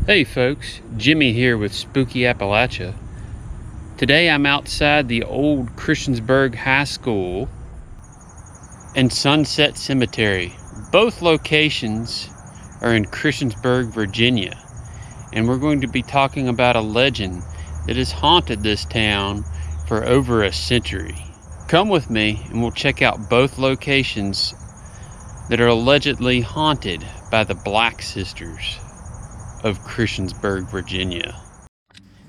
Hey folks, Jimmy here with Spooky Appalachia. Today I'm outside the old Christiansburg High School and Sunset Cemetery. Both locations are in Christiansburg, Virginia, and we're going to be talking about a legend that has haunted this town for over a century. Come with me and we'll check out both locations that are allegedly haunted by the Black Sisters of Christiansburg, Virginia.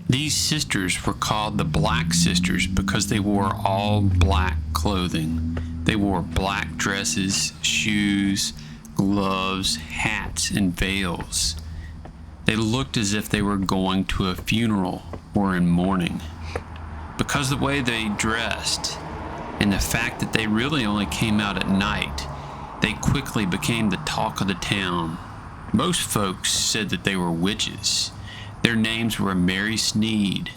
These sisters were called the Black Sisters because they wore all black clothing. They wore black dresses, shoes, gloves, hats, and veils. They looked as if they were going to a funeral or in mourning. Because of the way they dressed and the fact that they really only came out at night, they quickly became the talk of the town. Most folks said that they were witches. Their names were Mary Sneed,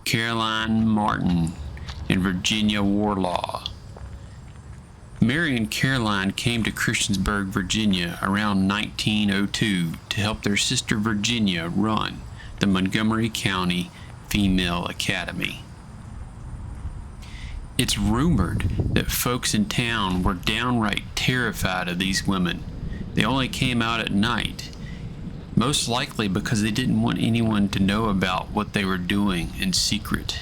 Caroline Martin, and Virginia Warlaw. Mary and Caroline came to Christiansburg, Virginia around 1902 to help their sister Virginia run the Montgomery County Female Academy. It's rumored that folks in town were downright terrified of these women. They only came out at night, most likely because they didn't want anyone to know about what they were doing in secret.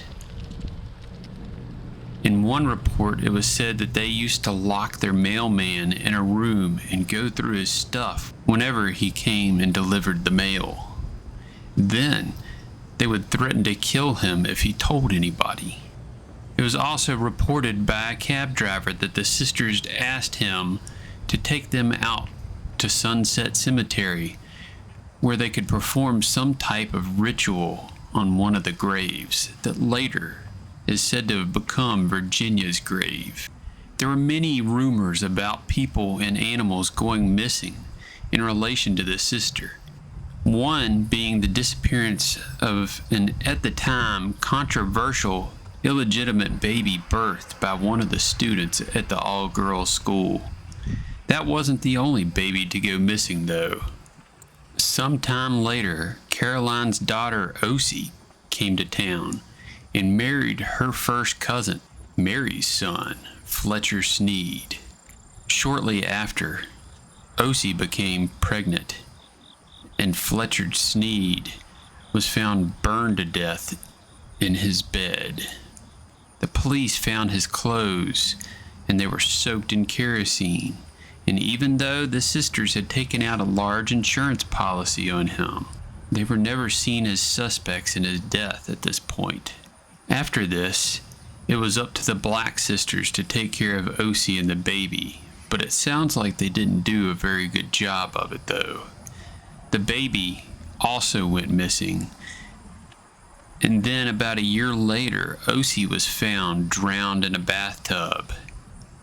In one report, it was said that they used to lock their mailman in a room and go through his stuff whenever he came and delivered the mail. Then, they would threaten to kill him if he told anybody. It was also reported by a cab driver that the sisters asked him to take them out to Sunset Cemetery where they could perform some type of ritual on one of the graves that later is said to have become Virginia's grave. There were many rumors about people and animals going missing in relation to the sister. One being the disappearance of an, at the time, controversial illegitimate baby birthed by one of the students at the all-girls school. That wasn't the only baby to go missing, though. Sometime later, Caroline's daughter, Osie, came to town and married her first cousin, Mary's son, Fletcher Sneed. Shortly after, Osie became pregnant, and Fletcher Sneed was found burned to death in his bed. The police found his clothes, and they were soaked in kerosene. And even though the sisters had taken out a large insurance policy on him, they were never seen as suspects in his death at this point. After this, it was up to the Black Sisters to take care of Osie and the baby, but it sounds like they didn't do a very good job of it, though. The baby also went missing. And then about a year later, Osie was found drowned in a bathtub.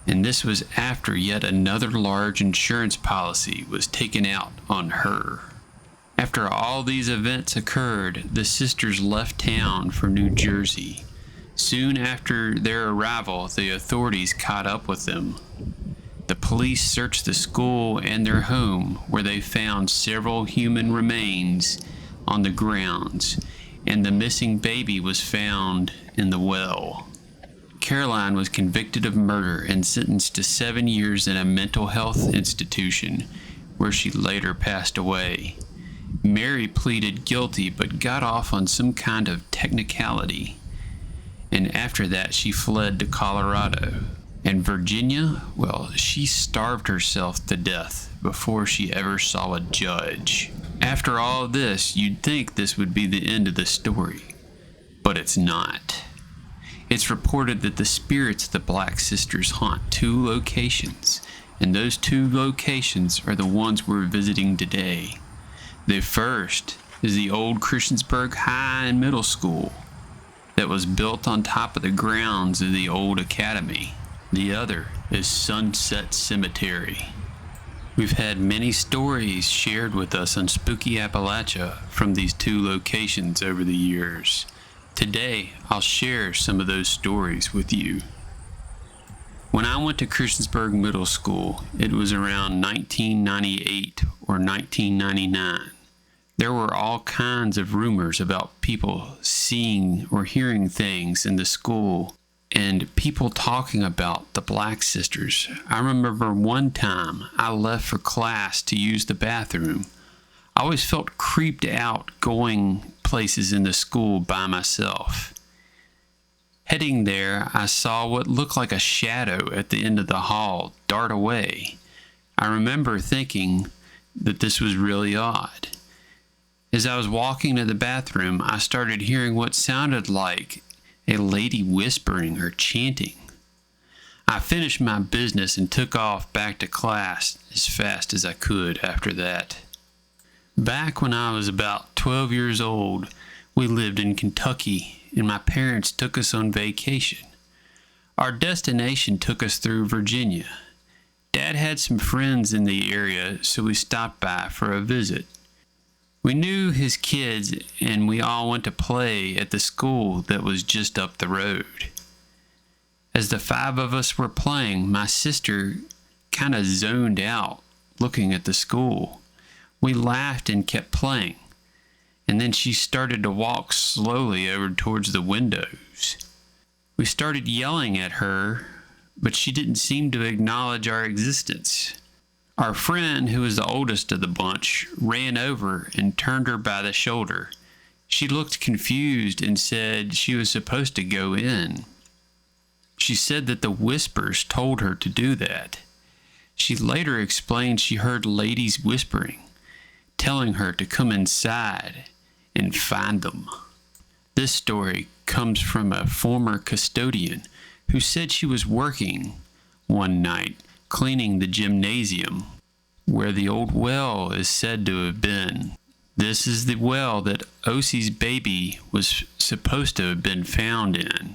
And this was after yet another large insurance policy was taken out on her. After all these events occurred, the sisters left town for New Jersey. Soon after their arrival, the authorities caught up with them. The police searched the school and their home, where they found several human remains on the grounds, and the missing baby was found in the well. Caroline was convicted of murder and sentenced to 7 years in a mental health institution, where she later passed away. Mary pleaded guilty but got off on some kind of technicality, and after that she fled to Colorado. And Virginia, well, she starved herself to death before she ever saw a judge. After all this, you'd think this would be the end of the story, but it's not. It's reported that the spirits of the Black Sisters haunt 2 locations, and those 2 locations are the ones we're visiting today. The first is the old Christiansburg High and Middle School that was built on top of the grounds of the old academy. The other is Sunset Cemetery. We've had many stories shared with us on Spooky Appalachia from these 2 locations over the years. Today, I'll share some of those stories with you. When I went to Christiansburg Middle School, it was around 1998 or 1999. There were all kinds of rumors about people seeing or hearing things in the school, and people talking about the Black Sisters. I remember one time I left for class to use the bathroom. I always felt creeped out going places in the school by myself. Heading there, I saw what looked like a shadow at the end of the hall dart away. I remember thinking that this was really odd. As I was walking to the bathroom, I started hearing what sounded like a lady whispering or chanting. I finished my business and took off back to class as fast as I could after that. Back when I was about 12 years old, we lived in Kentucky, and my parents took us on vacation. Our destination took us through Virginia. Dad had some friends in the area, so we stopped by for a visit. We knew his kids, and we all went to play at the school that was just up the road. As the 5 of us were playing, my sister kind of zoned out looking at the school. We laughed and kept playing, and then she started to walk slowly over towards the windows. We started yelling at her, but she didn't seem to acknowledge our existence. Our friend, who was the oldest of the bunch, ran over and turned her by the shoulder. She looked confused and said she was supposed to go in. She said that the whispers told her to do that. She later explained she heard ladies whispering, telling her to come inside and find them. This story comes from a former custodian who said she was working one night cleaning the gymnasium where the old well is said to have been. This is the well that Osie's baby was supposed to have been found in,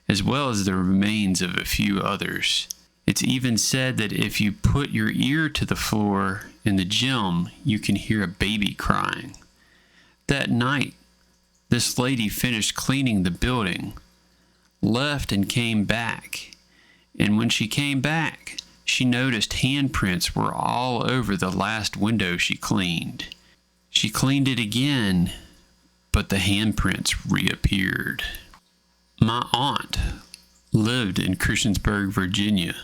as well as the remains of a few others. It's even said that if you put your ear to the floor in the gym, you can hear a baby crying. That night, this lady finished cleaning the building, left and came back. And when she came back, she noticed handprints were all over the last window she cleaned. She cleaned it again, but the handprints reappeared. My aunt lived in Christiansburg, Virginia,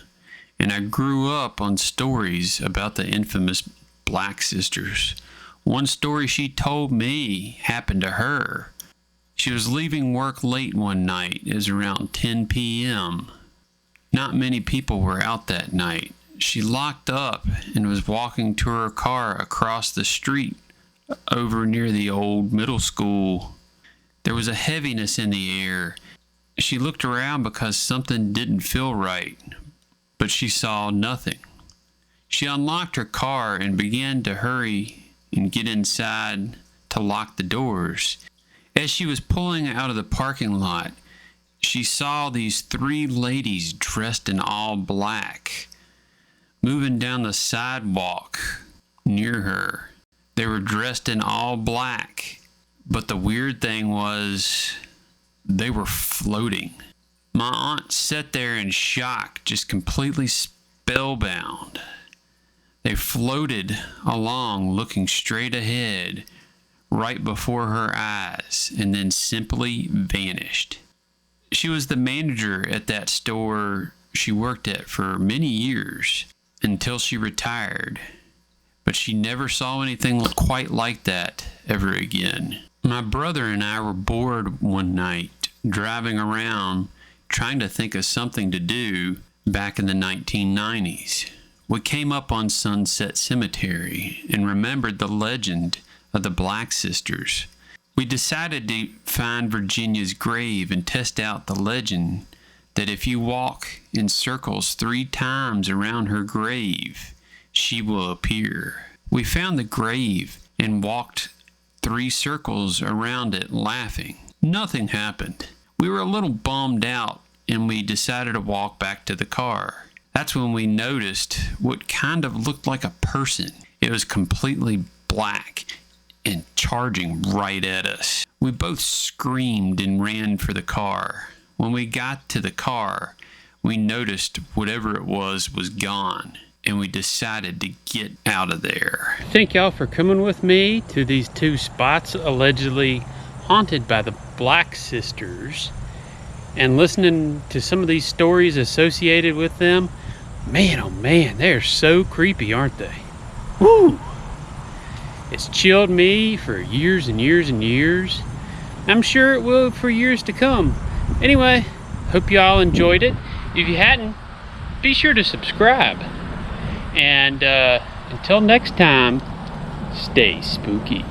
and I grew up on stories about the infamous Black Sisters. One story she told me happened to her. She was leaving work late one night. It was around 10 p.m. Not many people were out that night. She locked up and was walking to her car across the street over near the old middle school. There was a heaviness in the air. She looked around because something didn't feel right, but she saw nothing. She unlocked her car and began to hurry and get inside to lock the doors. As she was pulling out of the parking lot, she saw these 3 ladies dressed in all black moving down the sidewalk near her. They were dressed in all black, but the weird thing was they were floating. My aunt sat there in shock, just completely spellbound. They floated along, looking straight ahead, right before her eyes, and then simply vanished. She was the manager at that store she worked at for many years until she retired, but she never saw anything quite like that ever again. My brother and I were bored one night driving around trying to think of something to do back in the 1990s. We came up on Sunset Cemetery and remembered the legend of the Black Sisters. We decided to find Virginia's grave and test out the legend that if you walk in circles 3 times around her grave, she will appear. We found the grave and walked 3 circles around it laughing. Nothing happened. We were a little bummed out and we decided to walk back to the car. That's when we noticed what kind of looked like a person. It was completely black and charging right at us. We both screamed and ran for the car. When we got to the car, we noticed whatever it was gone. and we decided to get out of there. Thank y'all for coming with me to these two spots allegedly haunted by the Black Sisters and listening to some of these stories associated with them. Man, oh man, they're so creepy, aren't they? Woo! It's chilled me for years and years and years. I'm sure it will for years to come. Anyway, hope y'all enjoyed it. If you hadn't, be sure to subscribe. And until next time, stay spooky.